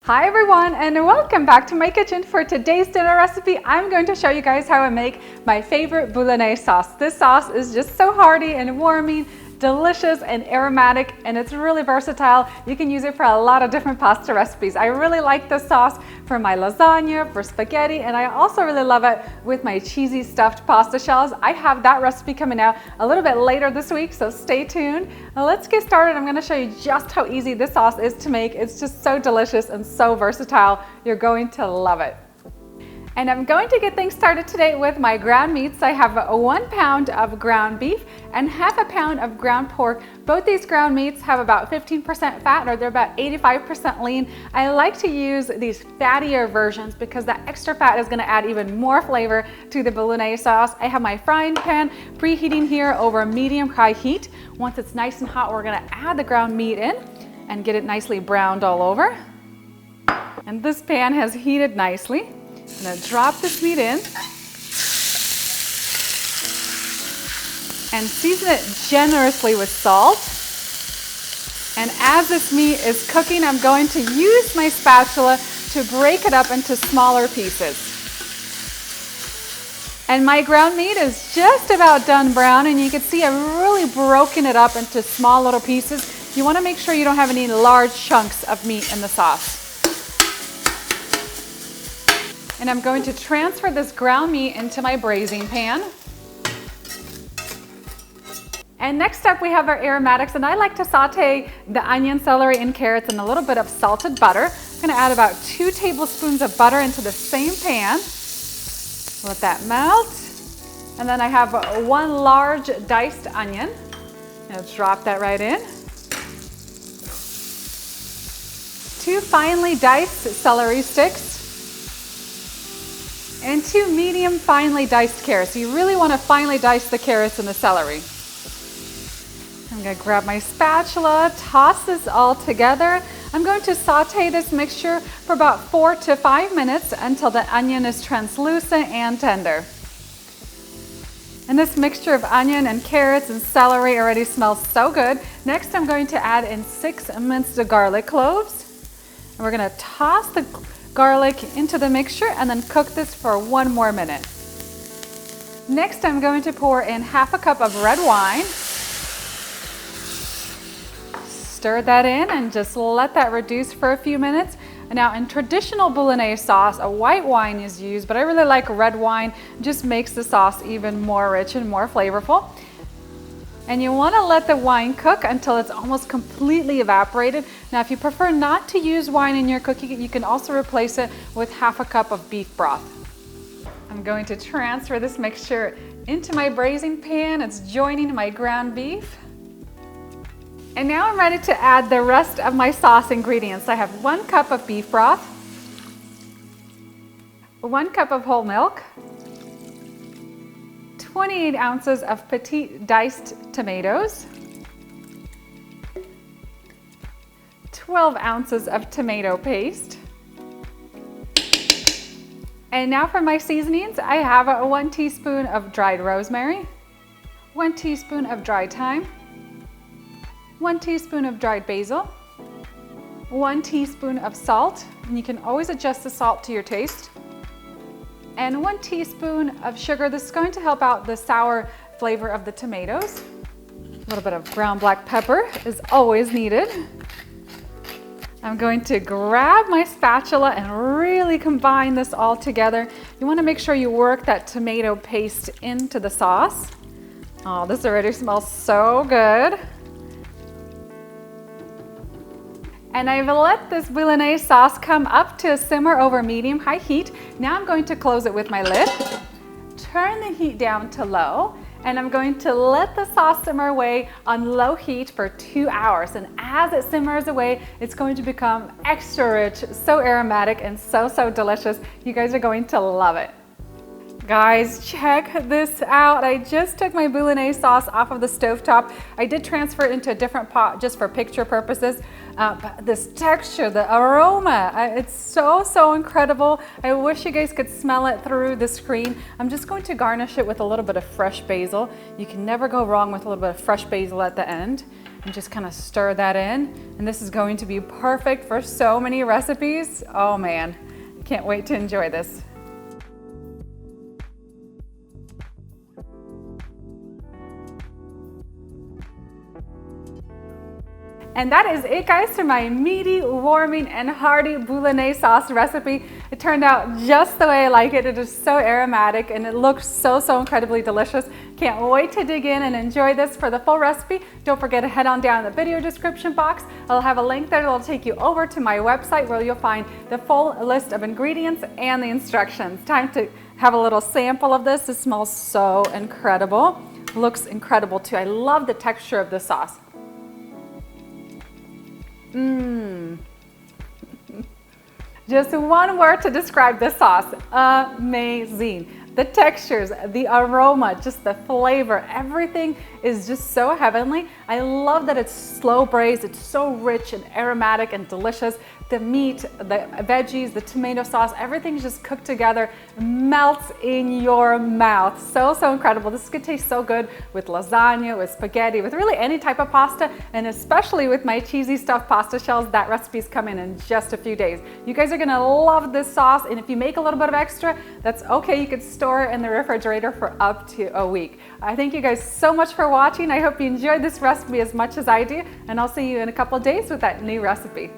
Hi everyone, and welcome back to my kitchen. For today's dinner recipe, I'm going to show you guys how I make my favorite Bolognese sauce. This sauce is just so hearty and warming, delicious and aromatic, and it's really versatile. You can use it for a lot of different pasta recipes. I really like this sauce for my lasagna, for spaghetti, and I also really love it with my cheesy stuffed pasta shells. I have that recipe coming out a little bit later this week, so stay tuned. Now let's get started. I'm going to show you just how easy this sauce is to make. It's just so delicious and so versatile. You're going to love it. And I'm going to get things started today with my ground meats. I have 1 pound of ground beef and half a pound of ground pork. Both these ground meats have about 15% fat, or they're about 85% lean. I like to use these fattier versions because that extra fat is going to add even more flavor to the Bolognese sauce. I have my frying pan preheating here over medium-high heat. Once it's nice and hot, we're going to add the ground meat in and get it nicely browned all over. And this pan has heated nicely. I'm going to drop this meat in and season it generously with salt. And as this meat is cooking, I'm going to use my spatula to break it up into smaller pieces. And my ground meat is just about done brown, and you can see I've really broken it up into small little pieces. You want to make sure you don't have any large chunks of meat in the sauce. And I'm going to transfer this ground meat into my braising pan. And next up we have our aromatics, and I like to saute the onion, celery, and carrots in a little bit of salted butter. I'm going to add about 2 tablespoons of butter into the same pan. Let that melt. And then I have 1 large diced onion. I'll drop that right in. 2 finely diced celery sticks. And 2 medium finely diced carrots. You really want to finely dice the carrots and the celery. I'm going to grab my spatula, toss this all together. I'm going to saute this mixture for about 4 to 5 minutes until the onion is translucent and tender. And this mixture of onion and carrots and celery already smells so good. Next, I'm going to add in 6 minced garlic cloves. And we're going to toss the garlic into the mixture and then cook this for 1 more minute. Next, I'm going to pour in half a cup of red wine. Stir that in and just let that reduce for a few minutes. Now, in traditional Bolognese sauce, a white wine is used, but I really like red wine. It just makes the sauce even more rich and more flavorful. And you want to let the wine cook until it's almost completely evaporated. Now, if you prefer not to use wine in your cooking, you can also replace it with half a cup of beef broth. I'm going to transfer this mixture into my braising pan. It's joining my ground beef. And now I'm ready to add the rest of my sauce ingredients. I have 1 cup of beef broth, 1 cup of whole milk, 28 ounces of petite diced tomatoes, 12 ounces of tomato paste. And now for my seasonings, I have 1 teaspoon of dried rosemary, 1 teaspoon of dried thyme, 1 teaspoon of dried basil, 1 teaspoon of salt, and you can always adjust the salt to your taste, and 1 teaspoon of sugar. This is going to help out the sour flavor of the tomatoes. A little bit of ground black pepper is always needed. I'm going to grab my spatula and really combine this all together. You want to make sure you work that tomato paste into the sauce. Oh, this already smells so good. And I've let this Bolognese sauce come up to a simmer over medium-high heat. Now I'm going to close it with my lid, turn the heat down to low, and I'm going to let the sauce simmer away on low heat for 2 hours. And as it simmers away, it's going to become extra rich, so aromatic, and so delicious. You guys are going to love it. Guys, check this out. I just took my Bolognese sauce off of the stovetop. I did transfer it into a different pot just for picture purposes. But this texture, the aroma, it's so incredible. I wish you guys could smell it through the screen. I'm just going to garnish it with a little bit of fresh basil. You can never go wrong with a little bit of fresh basil at the end. and just kind of stir that in. And this is going to be perfect for so many recipes. Oh man, can't wait to enjoy this. And that is it, guys, for my meaty, warming, and hearty Bolognese sauce recipe. It turned out just the way I like it. It is so aromatic and it looks so incredibly delicious. Can't wait to dig in and enjoy this. For the full recipe, don't forget to head on down in the video description box. I'll have a link there that'll take you over to my website where you'll find the full list of ingredients and the instructions. Time to have a little sample of this. It smells so incredible. Looks incredible too. I love the texture of the sauce. Just one word to describe this sauce: amazing. The textures, the aroma, just the flavor, everything is just so heavenly. I love that it's slow braised. It's so rich and aromatic and delicious. The meat, the veggies, the tomato sauce, everything's just cooked together, melts in your mouth. So incredible. This could taste so good with lasagna, with spaghetti, with really any type of pasta, and especially with my cheesy stuffed pasta shells. That recipe's coming in just a few days. You guys are gonna love this sauce, and if you make a little bit of extra, that's okay. You could store it in the refrigerator for up to a week. I thank you guys so much for watching. I hope you enjoyed this recipe as much as I do, and I'll see you in a couple of days with that new recipe.